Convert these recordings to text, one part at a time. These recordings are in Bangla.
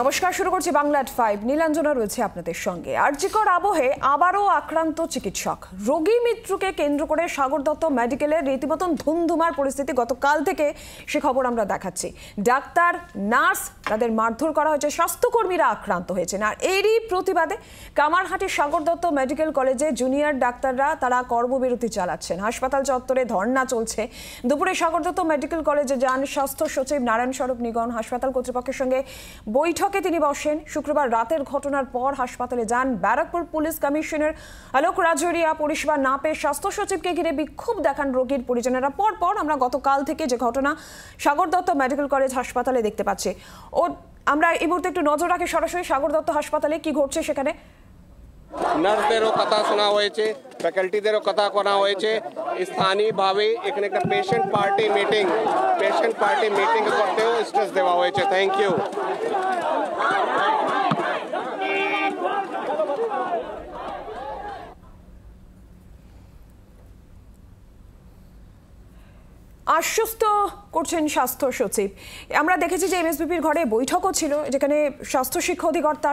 নমস্কার, শুরু করছি বাংলা এট 5। নীলাঞ্জনা রয়েছে আপনাদের সঙ্গে। আরজিকর আবহে আবারও আক্রান্ত চিকিৎসক। রোগী মৃত্যুকে কেন্দ্র করে সাগর দত্ত মেডিকেলের রীতিমতন ধুমধুমার পরিস্থিতি। গতকাল থেকে সে খবর আমরা দেখাচ্ছি। ডাক্তার, নার্স তাদের মারধর করা হয়েছে, স্বাস্থ্যকর্মীরা আক্রান্ত হয়েছেন। আর এরই প্রতিবাদে কামারহাটি সাগর দত্ত মেডিকেল কলেজে জুনিয়র ডাক্তাররা তারা কর্মবিরতি চালাচ্ছেন। হাসপাতাল চত্বরে ধর্ণা চলছে। দুপুরে সাগর দত্ত মেডিকেল কলেজে যান স্বাস্থ্য সচিব নারায়ণ স্বরূপ নিগম। হাসপাতাল কর্তৃপক্ষের সঙ্গে বৈঠকে তিনি বসেন। শুক্রবার রাতের ঘটনার পর হাসপাতালে যান ব্যারাকপুর পুলিশ কমিশনার আলোক রাজরিয়া। পরিষেবা না পেয়ে স্বাস্থ্য সচিবকে ঘিরে বিক্ষোভ দেখান রোগীর পরিজনেরা। পরপর আমরা গতকাল থেকে যে ঘটনা সাগর দত্ত মেডিকেল কলেজ হাসপাতালে দেখতে পাচ্ছি, আমরা এই মুহূর্তে একটু নজর রাখি সরাসরি সাগর দত্ত হাসপাতালে কি ঘটছে সেখানে। নার্সদেরও কথা শোনা হয়েছে, ফ্যাকাল্টিদেরও কথা শোনা হয়েছে। স্থানীয়ভাবে এখানে একটা পেশেন্ট পার্টি মিটিং করতেও স্ট্রেস দেওয়া হয়েছে। Thank you. আশ্বস্ত করছেন স্বাস্থ্য সচিব। আমরা দেখেছি যে এমএসবিপির ঘরে বৈঠকও ছিল, যেখানে স্বাস্থ্য শিক্ষা অধিকর্তা,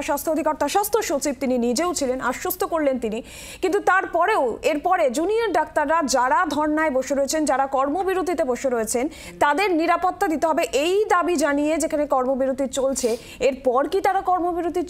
স্বাস্থ্য সচিব তিনি নিজেও ছিলেন। আশ্বস্ত করলেন তিনি, কিন্তু তারপরেও এরপরে জুনিয়র ডাক্তাররা যারা ধর্নায় বসে রয়েছেন, যারা কর্মবিরতিতে বসে রয়েছেন, তাদের নিরাপত্তা দিতে হবে এই দাবি জানিয়ে যেখানে কর্মবিরতি চলছে, এরপর কি তারা কর্মবিরতি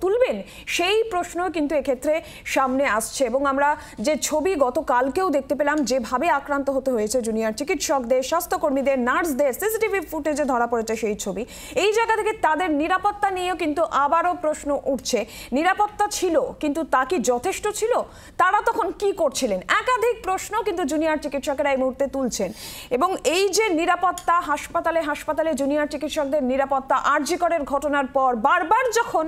তুলবেন সেই প্রশ্ন কিন্তু এক্ষেত্রে সামনে আসছে। এবং আমরা যে ছবি গতকালকেও দেখতে পেলাম, যেভাবে আক্রান্ত হতে হয়েছে জুনিয়র চিকিৎসকদের, স্বাস্থ্যকর্মীদের, নার্সদের, সিসিটিভি ফুটেজে ধরা পড়েছে সেই ছবি। এই জায়গা থেকে তাদের নিরাপত্তা নিয়েও কিন্তু আবারও প্রশ্ন উঠছে। নিরাপত্তা ছিল, কিন্তু তা কি যথেষ্ট ছিল? তারা তখন কি করছিলেন? একাধিক প্রশ্ন কিন্তু জুনিয়র চিকিৎসকেরা এই মুহূর্তে তুলছেন। এবং এই যে নিরাপত্তা, হাসপাতালে জুনিয়র চিকিৎসকদের নিরাপত্তা, আরজিকরের ঘটনার পর বারবার যখন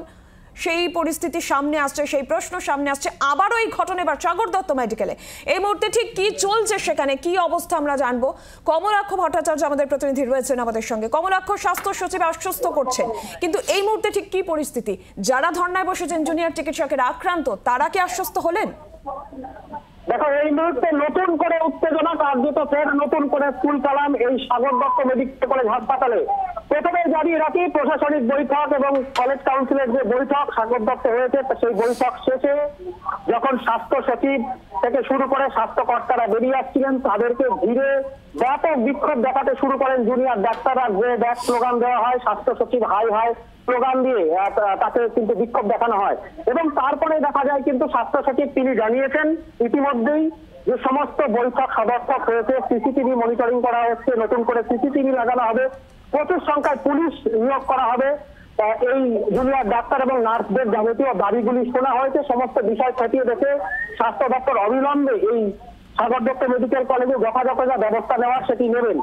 সেই পরিস্থিতি সামনে আসছে, সেই প্রশ্ন সামনে আসছে, আবারও এই ঘটনা এবার সাগর দত্ত মেডিকেলে। এই মুহূর্তে ঠিক কি চলছে সেখানে, কি অবস্থা আমরা জানবো। কমলাক্ষ ভট্টাচার্য আমাদের প্রতিনিধি রয়েছেন আমাদের সঙ্গে। কমলাক্ষ, স্বাস্থ্য সচিব আশ্বস্ত করছেন, কিন্তু এই মুহূর্তে ঠিক কি পরিস্থিতি? যারা ধর্নায় বসেছেন জুনিয়র চিকিৎসকেরা আক্রান্ত, তারা কি আশ্বস্ত হলেন? দেখো, এই মুহূর্তে নতুন করে উত্তেজনা কার্যত ফের নতুন করে স্কুল চালান এই সাগর দত্ত মেডিকেল কলেজ হাসপাতালে। প্রথমে জানিয়ে রাখি, প্রশাসনিক বৈঠক এবং কলেজ কাউন্সিলের যে বৈঠক সাগর দত্ত হয়েছে, সেই বৈঠক শেষে যখন স্বাস্থ্য সচিব থেকে শুরু করে স্বাস্থ্যকর্তারা বেরিয়ে আসছিলেন, তাদেরকে ঘিরে ব্যাপক বিক্ষোভ দেখাতে শুরু করেন জুনিয়র ডাক্তাররা। যে ব্যাক স্লোগান দেওয়া হয়, স্বাস্থ্য সচিব হাই হাই স্লোগান দিয়ে তাকে কিন্তু বিক্ষোভ দেখানো হয়। এবং তারপরে দেখা যায় কিন্তু স্বাস্থ্য সচিব তিনি জানিয়েছেন ইতিমধ্যেই যে সমস্ত বৈঠক সদর্থক হয়েছে, সিসিটিভি মনিটরিং করা হচ্ছে, নতুন করে সিসিটিভি লাগানো হবে, প্রচুর সংখ্যায় পুলিশ নিয়োগ করা হবে। এই জুনিয়র ডাক্তার এবং নার্সদের যাবতীয় দাবিগুলি শোনা হয়েছে। সমস্ত বিষয় খতিয়ে দেখে স্বাস্থ্য দপ্তর অবিলম্বে এই সাগর দত্ত মেডিকেল কলেজে যথাযথ যা ব্যবস্থা নেওয়ার সেটি নেবেন।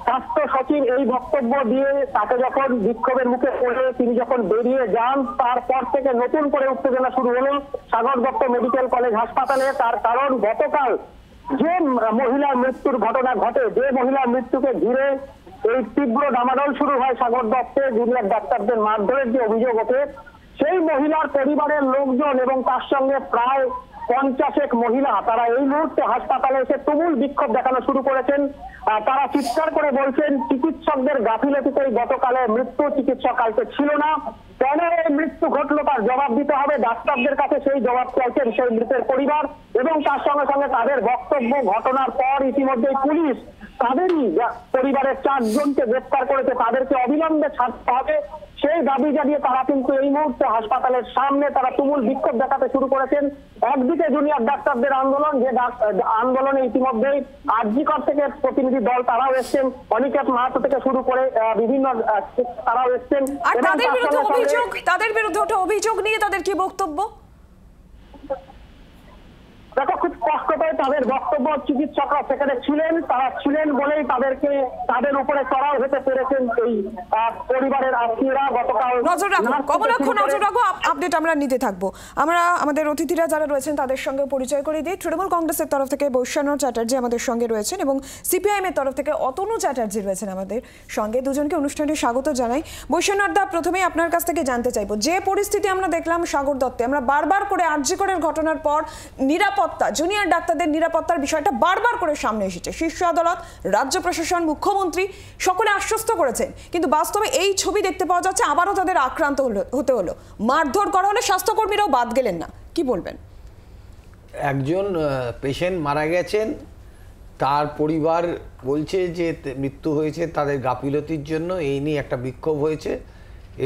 স্বাস্থ্য সচিব এই বক্তব্য দিয়ে তাকে যখন বিক্ষোভের মুখে পড়ে তিনি যখন বেরিয়ে যান, তারপর থেকে নতুন করে উত্তেজনা শুরু হলো সাগর দত্ত মেডিকেল কলেজ হাসপাতালে। তার কারণ, গতকাল যে মহিলার মৃত্যুর ঘটনা ঘটে, যে মহিলার মৃত্যুকে ঘিরে এই তীব্র ডামাডোল শুরু হয় সাগর দত্তে, জুনিয়র ডাক্তারদের মারধরের যে অভিযোগ ওঠে, সেই মহিলার পরিবারের লোকজন এবং তার সঙ্গে প্রায় 50 মহিলা তারা এই মুহূর্তে হাসপাতালে এসে তুমুল বিক্ষোভ দেখানো শুরু করেছেন। তারা চিৎকার করে বলছেন, চিকিৎসকদের গাফিলতিতেই গতকালে মৃত্যু, চিকিৎসক কালকে ছিল না, কেন এই মৃত্যু ঘটলো তার জবাব দিতে হবে। ডাক্তারদের কাছে সেই জবাব চাইছেন সেই মৃতের পরিবার। এবং তার সঙ্গে সঙ্গে তাদের বক্তব্য, ঘটনার পর ইতিমধ্যেই পুলিশ তাদেরই পরিবারের 4 জনকে গ্রেফতার করেছে, তাদেরকে অবিলম্বে ছাড়তে হবে সেই দাবি জানিয়ে তারা কিন্তু এই মুহূর্তে হাসপাতালের সামনে তারা তুমুল বিক্ষোভ দেখাতে শুরু করেছেন। একদিকে জুনিয়র ডাক্তারদের আন্দোলন, যে আন্দোলনে ইতিমধ্যেই আরজিকর থেকে প্রতিনিধি দল তারাও এসছেন, অনিকেত মাহাতো থেকে শুরু করে বিভিন্ন তারাও এসছেন। আর তাদের বিরুদ্ধে ওঠা অভিযোগ নিয়ে তাদের কি বক্তব্য? দেখো, খুব স্পষ্টতই তাদের বক্তব্য, চিকিৎসকরা সেখানে ছিলেন, তারা ছিলেন বলেই তাদের উপরে চড়াও হতে পেরেছেন এই পরিবারের আত্মীয়রা। গতকাল নজর রাখো, আপডেট আমরা নিতে থাকবো। আমরা আমাদের অতিথিরা যারা রয়েছেন তাদের সঙ্গে পরিচয় করে দিই। তৃণমূল কংগ্রেসের তরফ থেকে বৈশ্বর্ণ চ্যাটার্জি আমাদের সঙ্গে রয়েছেন এবং সিপিআইএম এর তরফ থেকে অতনু চ্যাটার্জি রয়েছেন আমাদের সঙ্গে। দুজনকে অনুষ্ঠানে স্বাগত জানাই। বৈশ্বর্ণদা, প্রথমেই আপনার কাছ থেকে জানতে চাইবো, যে পরিস্থিতি আমরা দেখলাম সাগর দত্তে, আমরা বারবার করে আরজিকরের ঘটনার পর নিরাপত্তা, জুনিয়র জুনিয়র ডাক্তারদের নিরাপত্তার বিষয়টা বারবার করে সামনে এসেছে। শীর্ষ আদালত, রাজ্য প্রশাসন, মুখ্যমন্ত্রী সকলে আশ্বস্ত করেছেন, কিন্তু বাস্তবে এই ছবি দেখতে পাওয়া যাচ্ছে। আবারও তাদের আক্রান্ত হতে হলো, মারধর করা হলে স্বাস্থ্যকর্মীরাও বাদ গেলেন না। কি বলবেন? একজন পেশেন্ট মারা গেছেন, তার পরিবার বলছে যে মৃত্যু হয়েছে তাদের গাফিলতির জন্য, এই নিয়ে একটা বিক্ষোভ হয়েছে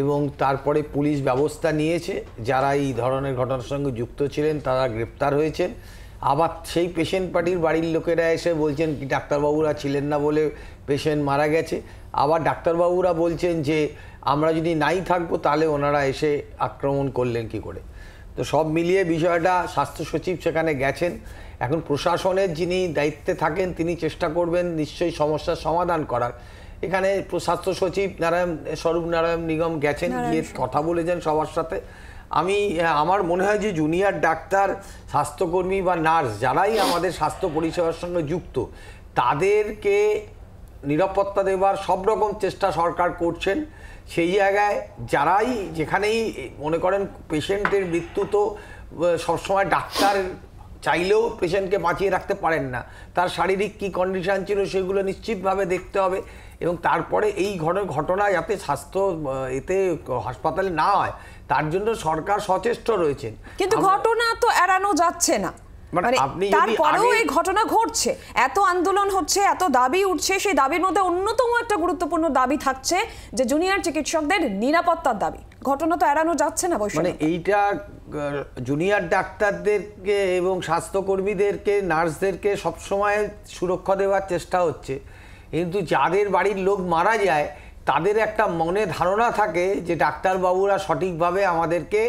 এবং তারপরে পুলিশ ব্যবস্থা নিয়েছে। যারা এই ধরনের ঘটনার সঙ্গে যুক্ত ছিলেন তারা গ্রেপ্তার হয়েছেন। আবার সেই পেশেন্ট পার্টির বাড়ির লোকেরা এসে বলছেন কি ডাক্তারবাবুরা ছিলেন না বলে পেশেন্ট মারা গেছে। আবার ডাক্তারবাবুরা বলছেন যে আমরা যদি নাই থাকবো তাহলে ওনারা এসে আক্রমণ করলেন কি করে। তো সব মিলিয়ে বিষয়টা স্বাস্থ্য সচিব সেখানে গেছেন। এখন প্রশাসনের যিনি দায়িত্বে থাকেন তিনি চেষ্টা করবেন নিশ্চয়ই সমস্যার সমাধান করার। এখানে স্বাস্থ্য সচিব স্বরূপ নারায়ণ নিগম গেছেন, গিয়ে কথা বলেছেন সবার সাথে। আমার মনে হয় যে জুনিয়র ডাক্তার, স্বাস্থ্যকর্মী বা নার্স যারাই আমাদের স্বাস্থ্য পরিষেবার সঙ্গে যুক্ত তাদেরকে নিরাপত্তা দেওয়ার সব রকম চেষ্টা সরকার করছেন। সেই জায়গায় যারাই যেখানেই মনে করেন পেশেন্টের মৃত্যু তো সবসময় ডাক্তার চাইলেও পেশেন্টকে বাঁচিয়ে রাখতে পারেন না, তার শারীরিক কী কন্ডিশন ছিল সেগুলো নিশ্চিতভাবে দেখতে হবে এবং তারপরে এই ঘটনা যাতে এতে হাসপাতালে না হয় তার জন্য সরকার সচেষ্ট রয়েছেন। কিন্তু ঘটনা তো এড়ানো যাচ্ছে না, তারপরেও এই ঘটনা ঘটছে, এত আন্দোলন হচ্ছে, এত দাবি উঠছে। সেই দাবির মধ্যে অন্যতম একটা গুরুত্বপূর্ণ দাবি থাকছে যে জুনিয়র চিকিৎসকদের নিরাপত্তার দাবি। ঘটনা তো এড়ানো যাচ্ছে না। মানে এইটা জুনিয়র ডাক্তারদেরকে এবং স্বাস্থ্যকর্মীদেরকে, নার্সদেরকে সবসময় সুরক্ষা দেওয়ার চেষ্টা হচ্ছে, কিন্তু যাদের বাড়ির লোক মারা যায় তাদের একটা মনে ধারণা থাকে যে ডাক্তারবাবুরা সঠিকভাবে আমাদেরকে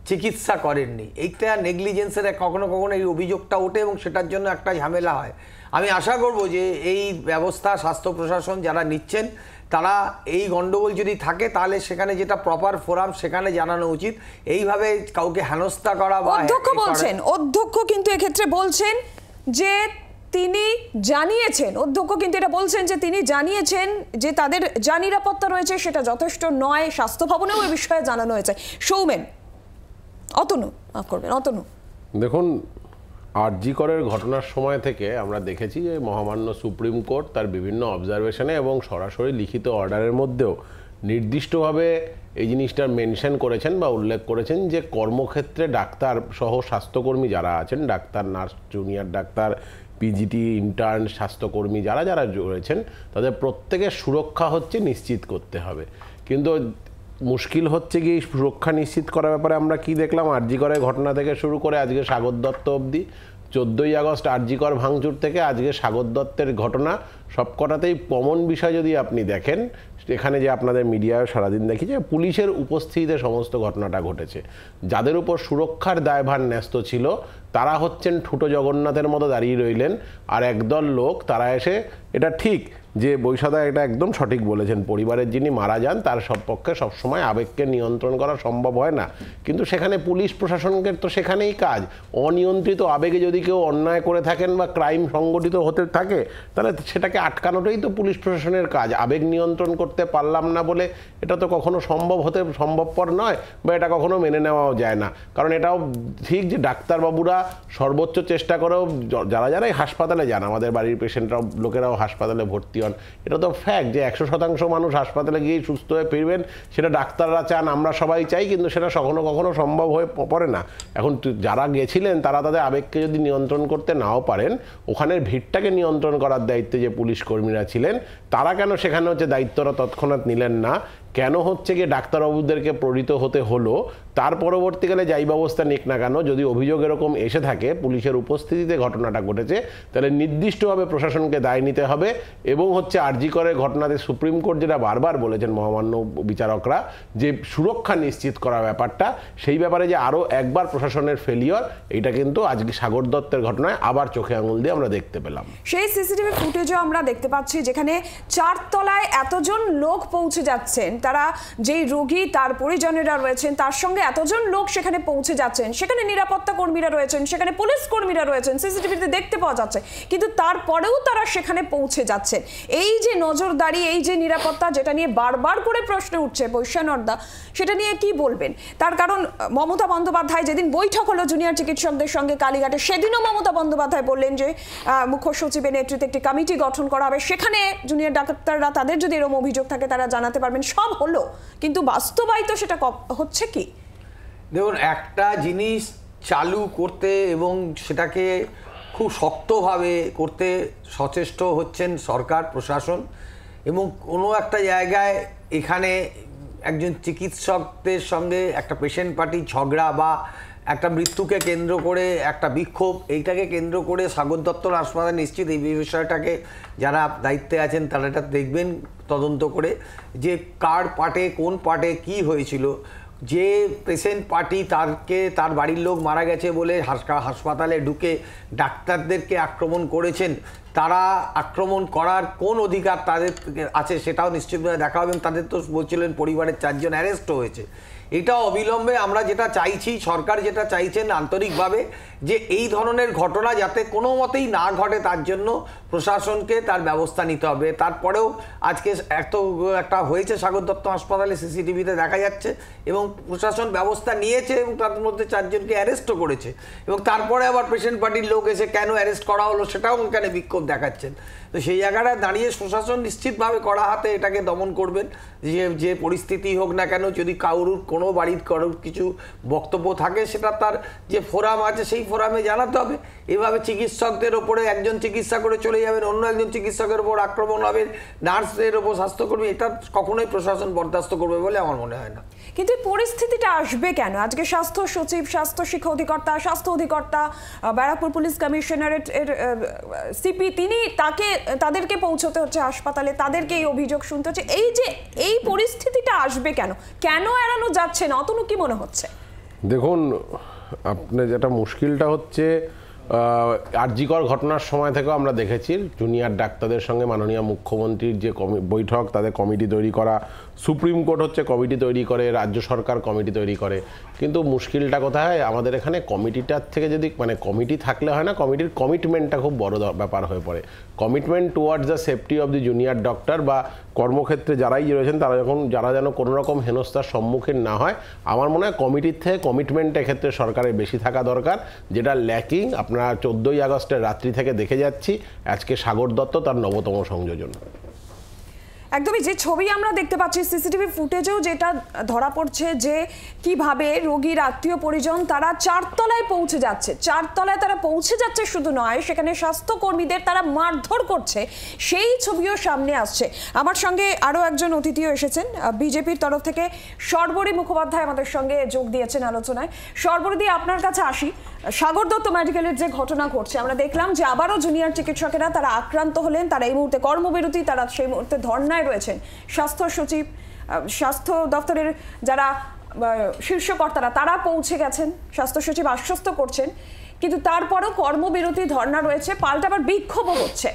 চিকিৎসা করেননি। এইটা নেগলিজেন্সের কখনো কখনো এই অভিযোগটা ওঠে এবং সেটার জন্য একটা ঝামেলা হয়। আমি আশা করব যে এই ব্যবস্থা স্বাস্থ্য প্রশাসন যারা নিচ্ছেন তারা এই গন্ডগোল যদি থাকে তাহলে সেখানে যেটা প্রপার ফোরাম সেখানে জানানো উচিত। এইভাবে কাউকে হেনস্থা করা বা অধ্যক্ষ কিন্তু এক্ষেত্রে বলছেন যে তিনি জানিয়েছেন, অধ্যক্ষ কিন্তু এটা বলছেন যে তিনি জানিয়েছেন যে তাদের যা নিরাপত্তা রয়েছে সেটা যথেষ্ট নয়। স্বাস্থ্য ভবনেও এ বিষয়ে জানানো হয়েছে। সৌমেন, অতনু মাফ করবেন, অতনু দেখুন, আরজি করের ঘটনার সময় থেকে আমরা দেখেছি যে মহামান্য সুপ্রিম কোর্ট তার বিভিন্ন অবজারভেশনে এবং সরাসরি লিখিত অর্ডারের মধ্যেও নির্দিষ্টভাবে এই জিনিসটার মেনশন করেছেন বা উল্লেখ করেছেন যে কর্মক্ষেত্রে ডাক্তার সহ স্বাস্থ্যকর্মী যারা আছেন, doctor, nurse, junior doctor, PGT, intern, স্বাস্থ্যকর্মী যারা রয়েছেন তাদের প্রত্যেকের সুরক্ষা হচ্ছে নিশ্চিত করতে হবে। কিন্তু মুশকিল হচ্ছে কি সুরক্ষা নিশ্চিত করার ব্যাপারে আমরা কি দেখলাম, আরজি করের ঘটনা থেকে শুরু করে আজকে সাগর দত্ত অবধি, 14ই আগস্ট আরজি কর ভাঙচুর থেকে আজকে সাগর দত্তের ঘটনা, সবকটাতেই কমন বিষয় যদি আপনি দেখেন এখানে যে আপনাদের মিডিয়ায় সারাদিন দেখি যে পুলিশের উপস্থিতিতে সমস্ত ঘটনাটা ঘটেছে। যাদের উপর সুরক্ষার দায়ভার ন্যস্ত ছিল তারা হচ্ছেন ঠুটো জগন্নাথের মতো দাঁড়িয়ে রইলেন, আর একদল লোক তারা এসে, এটা ঠিক যে বৈশাদা এটা একদম সঠিক বলেছেন, পরিবারের যিনি মারা যান তার পক্ষে সবসময় আবেগকে নিয়ন্ত্রণ করা সম্ভব হয় না, কিন্তু সেখানে পুলিশ প্রশাসনের তো সেখানেই কাজ। অনিয়ন্ত্রিত আবেগে যদি কেউ অন্যায় করে থাকেন বা ক্রাইম সংগঠিত হতে থাকে তাহলে সেটাকে আটকানোটাই তো পুলিশ প্রশাসনের কাজ। আবেগ নিয়ন্ত্রণ করতে পারলাম না বলে এটা তো কখনো সম্ভবপর নয় বা এটা কখনো মেনে নেওয়াও যায় না। কারণ এটাও ঠিক যে ডাক্তারবাবুরা সর্বোচ্চ চেষ্টা করেও যারাই হাসপাতালে যান, আমাদের বাড়ির পেশেন্টরাও লোকেরাও হাসপাতালে ভর্তি হন, এটা তো ফ্যাক্ট যে 100% মানুষ হাসপাতালে গিয়ে সুস্থ হয়ে ফিরবেন, সেটা ডাক্তাররা চান, আমরা সবাই চাই, কিন্তু সেটা কখনো সম্ভব হয়ে পড়ে না। এখন যারা গেছিলেন তারা তাদের আবেগকে যদি নিয়ন্ত্রণ করতে নাও পারেন, ওখানের ভিড়টাকে নিয়ন্ত্রণ করার দায়িত্বে যে পুলিশ কর্মীরা ছিলেন তারা কেন সেখানে হচ্ছে দায়িত্বটা তৎক্ষণাৎ নিলেন না? কেন হচ্ছে গিয়ে ডাক্তারবাবুদেরকে প্রেরিত হতে হলো? তার পরবর্তীকালে যাই ব্যবস্থা নিক না কেন, যদি অভিযোগ এরকম এসে থাকে পুলিশের উপস্থিতিতে ঘটনাটা ঘটেছে, তাহলে নির্দিষ্টভাবে প্রশাসনকে দায় নিতে হবে। এবং হচ্ছে আরজি করের ঘটনাতে সুপ্রিম কোর্ট যেটা বারবার বলেছেন মহামান্য বিচারকরা যে সুরক্ষা নিশ্চিত করা ব্যাপারটা, সেই ব্যাপারে যে আরও একবার প্রশাসনের ফেলিওর, এটা কিন্তু আজকে সাগর দত্তের ঘটনায় আবার চোখে আঙুল দিয়ে আমরা দেখতে পেলাম। সেই সিসিটিভি ফুটেজও আমরা দেখতে পাচ্ছি যেখানে 4 তলায় এতজন লোক পৌঁছে যাচ্ছেন, তারা যেই রোগী তার পরিজনেরা রয়েছেন তার সঙ্গে এতজন লোক সেখানে পৌঁছে যাচ্ছেন, সেখানে নিরাপত্তা কর্মীরা রয়েছেন, সেখানে পুলিশ কর্মীরা রয়েছেন, সিসিটিভিতে দেখতে পাওয়া যাচ্ছে, কিন্তু তারপরেও তারা সেখানে পৌঁছে যাচ্ছেন। এই যে নজরদারি, এই যে নিরাপত্তা, যেটা নিয়ে বারবার করে প্রশ্ন উঠছে বৈশ্যানর্দা, সেটা নিয়ে কি বলবেন? তার কারণ মমতা বন্দ্যোপাধ্যায় যেদিন বৈঠক হলো জুনিয়র চিকিৎসকদের সঙ্গে কালীঘাটে, সেদিনও মমতা বন্দ্যোপাধ্যায় বললেন যে মুখ্য সচিবের নেতৃত্বে একটি কমিটি গঠন করা হবে, সেখানে জুনিয়র ডাক্তাররা তাদের যদি এরকম অভিযোগ থাকে তারা জানাতে পারবেন। সব হলো, কিন্তু বাস্তবায়িত সেটা হচ্ছে কি? দেখুন, একটা জিনিস চালু করতে এবং সেটাকে খুব শক্তভাবে করতে সচেষ্ট হচ্ছেন সরকার প্রশাসন, এবং কোনো একটা জায়গায় এখানে একজন চিকিৎসকদের সঙ্গে একটা পেশেন্ট পার্টি ঝগড়া বা একটা মৃত্যুকে কেন্দ্র করে একটা বিক্ষোভ, এইটাকে কেন্দ্র করে সাগর দত্ত হাসপাতাল নিশ্চিত এই বিষয়টাকে যারা দায়িত্বে আছেন তারা এটা দেখবেন তদন্ত করে যে কার পার্টে কোন পার্টে কি হয়েছিল। যে পেশেন্ট পার্টি তার বাড়ির লোক মারা গেছে বলে হাসপাতালে ঢুকে ডাক্তারদেরকে আক্রমণ করেছেন, তারা আক্রমণ করার কোন অধিকার তাদের আছে সেটাও নিশ্চিতভাবে দেখা হবে। তাদের তো বলছিলেন পরিবারের 4 জন অ্যারেস্টও হয়েছে। এটা অবিলম্বে আমরা যেটা চাইছি, সরকার যেটা চাইছেন আন্তরিকভাবে, যে এই ধরনের ঘটনা যাতে কোনো মতেই না ঘটে তার জন্য প্রশাসনকে তার ব্যবস্থা নিতে হবে। তারপরেও আজকে একটা হয়েছে সাগর দত্ত হাসপাতালে, সিসিটিভিতে দেখা যাচ্ছে, এবং প্রশাসন ব্যবস্থা নিয়েছে এবং তার মধ্যে 4 জনকে অ্যারেস্টও করেছে, এবং তারপরে আবার পেশেন্ট পার্টির লোক এসে কেন অ্যারেস্ট করা হলো সেটাও এখানে বিক্ষোভ দেখাচ্ছেন। তো সেই জায়গাটায় দাঁড়িয়ে প্রশাসন নিশ্চিতভাবে কড়া হাতে এটাকে দমন করবেন। যে পরিস্থিতি হোক না কেন, যদি কোনো বাড়ির কিছু বক্তব্য থাকে সেটা তার যে ফোরাম আছে সেই ফোরামে জানাতে হবে। এভাবে চিকিৎসকদের ওপরে একজন চিকিৎসা করে চলে যাবেন, অন্য একজন চিকিৎসকের ওপর আক্রমণ হবে, নার্সদের ওপর স্বাস্থ্যকর্মী, এটা কখনোই প্রশাসন বরদাস্ত করবে বলে আমার মনে হয় না। কিন্তু এই পরিস্থিতিটা আসবে কেন? আজকে স্বাস্থ্য সচিব, স্বাস্থ্য শিক্ষা অধিকর্তা, স্বাস্থ্য অধিকর্তা, ব্যারাকপুর পুলিশ কমিশনারেট এর সিপি, তাদেরকে পৌঁছতে হচ্ছে হাসপাতালে, তাদেরকে এই অভিযোগ শুনতে হচ্ছে। এই পরিস্থিতিটা আসবে কেন? কেন এড়ানো যাচ্ছে না? অতনু, কি মনে হচ্ছে? দেখুন, আপনার যেটা মুশকিলটা হচ্ছে, আরজিকর ঘটনার সময় থেকেও আমরা দেখেছি জুনিয়র ডাক্তারদের সঙ্গে মাননীয় মুখ্যমন্ত্রীর যে বৈঠক, তাদের কমিটি তৈরি করা, সুপ্রিম কোর্ট হচ্ছে কমিটি তৈরি করে, রাজ্য সরকার কমিটি তৈরি করে, কিন্তু মুশকিলটা কোথায়? আমাদের এখানে কমিটিটার থেকে যদি কমিটি থাকলে হয় না, কমিটির কমিটমেন্টটা খুব বড় ব্যাপার হয়ে পড়ে। Commitment towards the safety of the junior doctor বা কর্মক্ষেত্রে যারাই রয়েছেন যারা যেন কোনো রকম হেনস্থার সম্মুখীন না হয়। আমার মনে হয় কমিটির থেকে কমিটমেন্ট এক্ষেত্রে সরকারের বেশি থাকা দরকার, যেটা ল্যাকিং। আপনারা 14ই আগস্টের রাত্রি থেকে দেখে যাচ্ছি, আজকে সাগর দত্ত তার 9তম সংযোজন। একদমই, যে ছবি আমরা দেখতে পাচ্ছি সিসিটিভি ফুটেজেও যেটা ধরা পড়ছে যে কিভাবে রোগীর আত্মীয় পরিজন তারা 4 তলায় পৌঁছে যাচ্ছে। 4 তলায় তারা পৌঁছে যাচ্ছে শুধু নয়, সেখানে স্বাস্থ্যকর্মীদের তারা মারধর করছে, সেই ছবিও সামনে আসছে। আমার সঙ্গে আরও একজন অতিথিও এসেছেন বিজেপির তরফ থেকে, সর্বরী মুখোপাধ্যায় আমাদের সঙ্গে যোগ দিয়েছেন আলোচনায়। সর্বরী, আপনার কাছে আসি। সাগর দত্ত মেডিকেলের যে ঘটনা ঘটছে, আমরা দেখলাম যে আবারও জুনিয়র চিকিৎসকেরা তারা আক্রান্ত হলেন, তারা এই মুহূর্তে কর্মবিরতি, তারা সেই মুহূর্তে ধর্নায় রয়েছেন। স্বাস্থ্য সচিব, স্বাস্থ্য দপ্তরের যারা শীর্ষকর্তারা তারা পৌঁছে গেছেন, স্বাস্থ্য সচিব আশ্বস্ত করছেন, কিন্তু তারপরও কর্মবিরতি, ধর্না রয়েছে, পাল্টা আবার বিক্ষোভও হচ্ছে।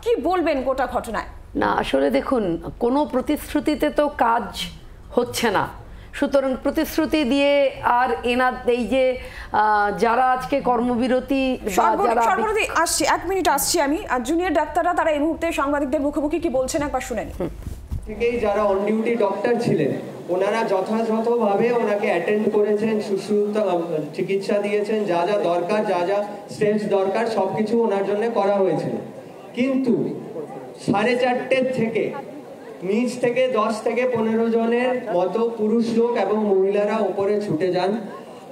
কি বলবেন গোটা ঘটনায়? না, আসলে দেখুন, কোনো প্রতিশ্রুতিতে তো কাজ হচ্ছে না, সুতরাং প্রতিশ্রুতি দিয়ে আর এই যে যারা আজকে কর্মবিরতি, আসছি 1 মিনিট আসছি আমি। আর জুনিয়র ডাক্তাররা তারা এই মুহূর্তে সাংবাদিকদের মুখোমুখি কি বলছেন একবার শুনেন। থেকেই যারা অন ডিউটি ডক্টর ছিলেন ওনারা যথাযথভাবে ওনাকে অ্যাটেন্ড করেছেন, সুশ্রুত চিকিৎসা দিয়েছেন, যা যা দরকার, যা যা স্টেপস দরকার সবকিছু ওনার জন্য করা হয়েছিল। কিন্তু 4:30 থেকে নিচ থেকে 10 থেকে 15 জনের মতো পুরুষ লোক এবং মহিলারা উপরে ছুটে যান।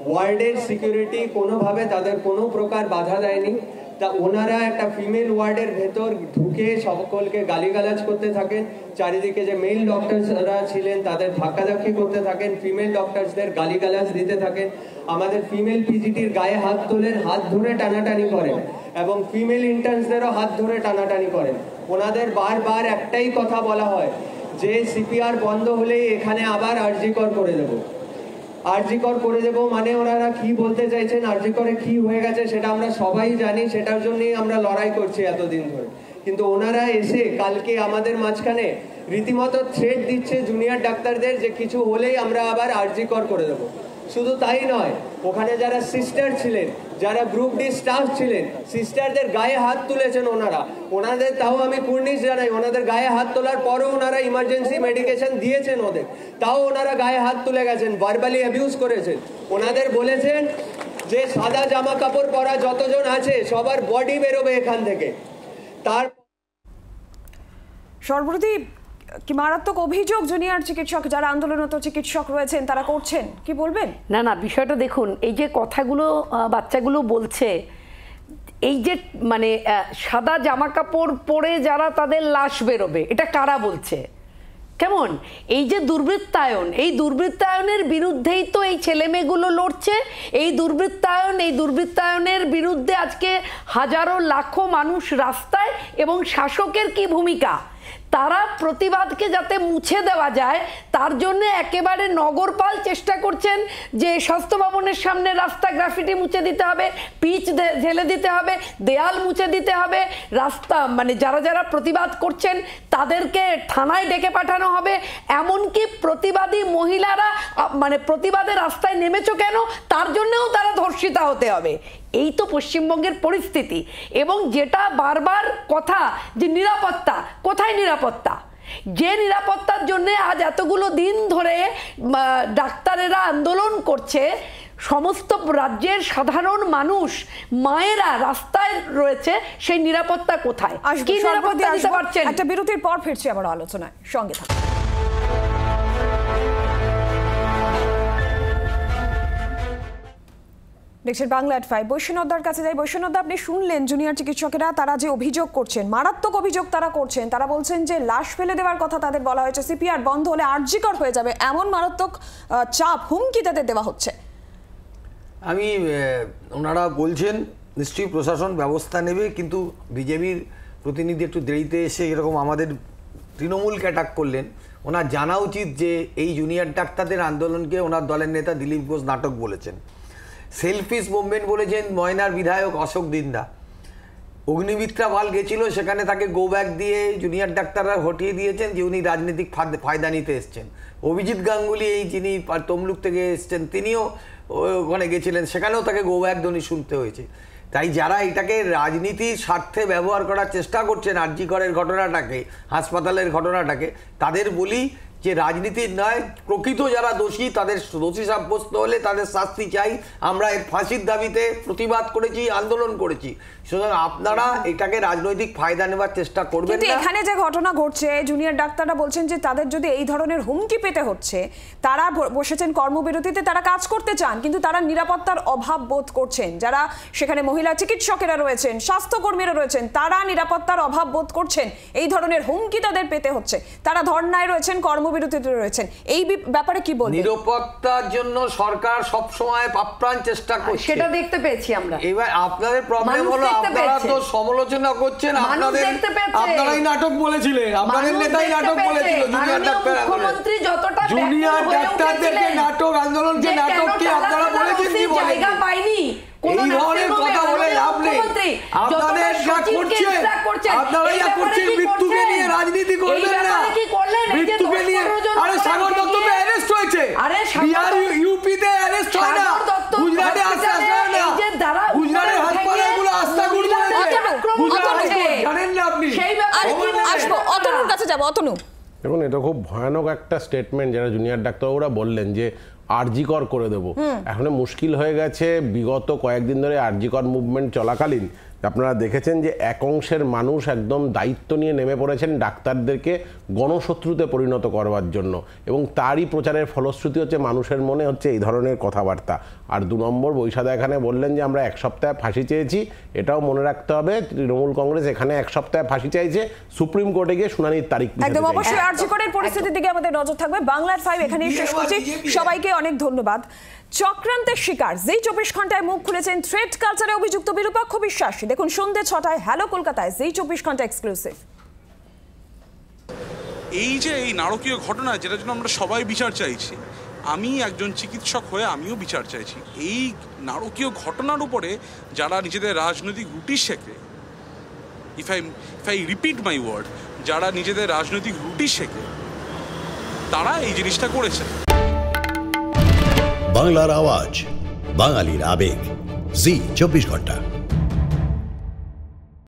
ওয়ার্ডের সিকিউরিটি কোনোভাবে তাদের কোনো প্রকার বাধা দেয়নি। তা ওনারা একটা ফিমেল ওয়ার্ডের ভেতর ঢুকে সকলকে গালিগালাজ করতে থাকেন। চারিদিকে যে মেল ডক্টরসরা ছিলেন তাদের ধাক্কাধাক্কি করতে থাকেন, ফিমেল ডক্টরসদের গালিগালাজ দিতে থাকেন। আমাদের ফিমেল পিজিটির গায়ে হাত তোলেন, হাত ধরে টানাটানি করেন, এবং ফিমেল ইন্টার্নসদেরও হাত ধরে টানাটানি করেন। ওনাদের বারবার একটাই কথা বলা হয় যে সিপিআর বন্ধ হলেই এখানে আবার আরজিকর করে দেবো। আরজিকর করে দেবো মানে ওনারা কি বলতে চাইছেন, আরজিকরে কি হয়ে গেছে সেটা আমরা সবাই জানি, সেটার জন্যই আমরা লড়াই করছি এতদিন ধরে। কিন্তু ওনারা এসে কালকে আমাদের মাঝখানে রীতিমতো থ্রেট দিচ্ছে জুনিয়র ডাক্তারদের যে কিছু হলেই আমরা আবার আরজি কর করে দেবো। শুধু তাই নয়, ওখানে যারা সিস্টার ছিলেন, যারা গ্রুপ ডি স্টাফ ছিলেন, সিস্টারদের গায়ে হাত তুলেছেন ওনাদের, তাও আমি কুর্নিশ জানাই, ওনাদের গায়ে হাত তোলার পরও ওনারা ইমার্জেন্সি মেডিকেশন দিয়েছেন ওদের, তাও ওনারা গায়ে হাত তুলে গেছেন, ভার্বালি অ্যাবিউজ করেছেন। ওনাদের বলেছেন যে সাদা জামা কাপড় পরা যতজন আছে সবার বডি বেরোবে এখান থেকে। তার সর্বপ্রতি কি মারাত্মক অভিযোগ জুনিয়র চিকিৎসক যারা আন্দোলনরত চিকিৎসক রয়েছেন তারা করছেন, কি বলবেন? না বিষয়টা দেখুন, এই যে কথাগুলো বাচ্চাগুলো বলছে, এই যে মানে সাদা জামা কাপড় পরে যারা তাদের লাশ বেরোবে, এটা কারা বলছে? কেমন এই যে দুর্বৃত্তায়ন, এই দুর্বৃত্তায়নের বিরুদ্ধেই তো এই ছেলেমেয়েগুলো লড়ছে। এই দুর্বৃত্তায়নের বিরুদ্ধে আজকে হাজারো লাখো মানুষ রাস্তায়, এবং শাসকের কি ভূমিকা? তারা প্রতিবাদকে যাতে মুছে দেওয়া যায় তার জন্য একেবারে নগরপাল চেষ্টা করছেন যে স্বাস্থ্য ভবনের সামনে রাস্তা গ্রাফিটি মুছে দিতে হবে, পিচ ঢেলে দিতে হবে, দেয়াল মুছে দিতে হবে, রাস্তা মানে যারা প্রতিবাদ করছেন তাদেরকে থানায় ডেকে পাঠানো হবে। এমনকি প্রতিবাদী মহিলারা মানে প্রতিবাদে রাস্তায় নেমেছো কেন তার জন্যও তারা ধর্ষিতা হতে হবে। এই তো পশ্চিমবঙ্গের পরিস্থিতি। এবং যেটা বারবার কথা যে নিরাপত্তা, কোথায় নিরাপত্তা? যে নিরাপত্তার জন্য আজ এতগুলো দিন ধরে ডাক্তারেরা আন্দোলন করছে, সমস্ত রাজ্যের সাধারণ মানুষ মায়েরা রাস্তায় রয়েছে, সেই নিরাপত্তা কোথায়? কি নিরাপত্তা দিতে পারছেন? একটা বিরতির পর ফিরছি আবার আলোচনায়, সঙ্গে থাকুন। দেখছেন বাংলা@5। বৈষ্ণবদার কাছে যাই। বৈষ্ণবদা, আপনি শুনলেন জুনিয়র চিকিৎসকেরা তারা যে অভিযোগ করছেন, মারাত্মক অভিযোগ তারা করছেন। তারা বলছেন যে লাশ ফেলে দেওয়ার কথা তাদের বলা হয়েছে, সিপিআর বন্ধ হলে আরজিকর হয়ে যাবে, এমন মারাত্মক চাপ, হুমকি তাদের দেওয়া হচ্ছে। ওনারা বলছেন নিশ্চয়ই প্রশাসন ব্যবস্থা নেবে, কিন্তু বিজেপির প্রতিনিধি একটু দেরিতে এসে এরকম আমাদের তৃণমূলকে অ্যাটাক করলেন। ওনার জানা উচিত যে এই জুনিয়র ডাক্তারদের আন্দোলনকে ওনার দলের নেতা দিলীপ ঘোষ নাটক বলেছেন, সেলফিশ মুভমেন্ট বলেছেন ময়নার বিধায়ক অশোক দিন্দা। অগ্নিমিত্রা পাল গেছিল, সেখানে তাকে গো ব্যাক দিয়ে জুনিয়র ডাক্তাররা হটিয়ে দিয়েছেন যে উনি রাজনৈতিক ফায়দা নিতে এসছেন। অভিজিৎ গাঙ্গুলি, এই যিনি তমলুক থেকে এসছেন, তিনিও ওখানে গেছিলেন, সেখানেও তাকে গো ব্যাক ধ্বনি শুনতে হয়েছে। তাই যারা এটাকে রাজনীতির স্বার্থে ব্যবহার করার চেষ্টা করছেন, আরজি করের ঘটনাটাকে, হাসপাতালের ঘটনাটাকে, তাদের বলি যে রাজনীতির নয়, প্রকৃত যারা দোষী তাদের দোষী সাব্যস্ত হলে তাদের শাস্তি চাই। আমরা এর ফাঁসির দাবিতে প্রতিবাদ করেছি, আন্দোলন করেছি। সুতরাং আপনারা এটাকে রাজনৈতিক ফায়দা নেবার চেষ্টা করবেন না। এখানে যে ঘটনা ঘটছে, জুনিয়র ডাক্তাররা বলছেন যে তাদের যদি এই ধরনের হুমকি পেতে হচ্ছে, তারা বসেছেন কর্মবিরতিতে, তারা কাজ করতে চান, কিন্তু তারা নিরাপত্তার অভাব বোধ করছেন। যারা সেখানে মহিলা চিকিৎসকেরা রয়েছেন, স্বাস্থ্যকর্মীরা রয়েছেন, তারা নিরাপত্তার অভাব বোধ করছেন, এই ধরনের হুমকি তাদের পেতে হচ্ছে। তারা ধর্নায় রয়েছেন, কর্মবিরতিতে রয়েছেন। এই ব্যাপারে কি বলবেন? নিরাপত্তার জন্য সরকার সব সময় আপ্রাণ চেষ্টা করছে, সেটা দেখতে পেয়েছি আমরা। এবার আপনাদের প্রবলেম হলো আপনারা তো সমালোচনা করছেন, আপনারাই নাটক বলেছিলেন, আপনাদের নেতাই নাটক বলেছিল। জুনিয়র ডাক্তার মুখ্যমন্ত্রী যতটা জুনিয়র ডাক্তারদেরকে নাটক, আন্দোলনকে নাটককে আপনারা বলেছেন কি বলেন? জায়গা পাইনি, এই ধরনের কথা বলে লাভ নেই। আপনাদের যা করছেন, আপনারা যা করছেন, মৃত্যুকে নিয়ে রাজনীতি করবেন না। মৃত্যুকে নিয়ে, আরে সাগর দত্ত তো অ্যারেস্ট হয়েছে, বিহার ইউপিতে অ্যারেস্ট হয় না, গুজরাটে আস্থা হয় না, গুজরাটের হাসপাতালগুলো আস্থা গুড়িয়ে জানেন না আপনি। আসবো অতনুর কাছে যাবো। অতনু, দেখুন, এটা খুব ভয়ানক একটা স্টেটমেন্ট যারা জুনিয়র ডাক্তারবাবুরা বললেন যে আরজিকর করে দেবো। এখন মুশকিল হয়ে গেছে। বিগত কয়েকদিন ধরে আরজিকর মুভমেন্ট চলাকালীন আপনারা দেখেছেন যে এক অংশের মানুষ একদম দায়িত্ব নিয়ে নেমে পড়েছেন ডাক্তারদেরকে গণশত্রুতে পরিণত করবার জন্য, এবং তারই প্রচারের ফলশ্রুতি হচ্ছে মানুষের মনে হচ্ছে এই ধরনের কথাবার্তা। আর 2 নম্বর, বৈশাদা এখানে বললেন যে আমরা 1 সপ্তাহে ফাঁসি চেয়েছি। এটাও মনে রাখতে হবে, তৃণমূল কংগ্রেস এখানে 1 সপ্তাহে ফাঁসি চাইছে, সুপ্রিম কোর্টে গিয়ে শুনানির তারিখ। একদম অবশ্যই আরজিকরের পরিস্থিতির দিকে আমাদের নজর থাকবে। বাংলা@5 এখানেই শেষ করছি। সবাইকে অনেক ধন্যবাদ। চক্রান্তের শিকার যেই 24 ঘন্টায় মুখ খুলেছেন থ্রেট কালচারে অভিযুক্ত বিরূপাক্ষ বিশ্বাস। দেখুন সন্ধ্যে 6টায় হ্যালো কলকাতায় যেই 24 ঘন্টা এক্সক্লুসিভ। এই যে এই নারকীয় ঘটনা, যেটার জন্য আমরা সবাই বিচার চাইছি, আমি একজন চিকিৎসক হয়ে আমিও বিচার চাইছি। এই নারকীয় ঘটনার উপরে যারা নিজেদের রাজনৈতিক রুটি শেখে, if I repeat my word, যারা নিজেদের রাজনৈতিক রুটি শেখে তারা এই জিনিসটা করেছে। বাংলার আওয়াজ, বাঙালির আবেগ, জি 24 ঘন্টা।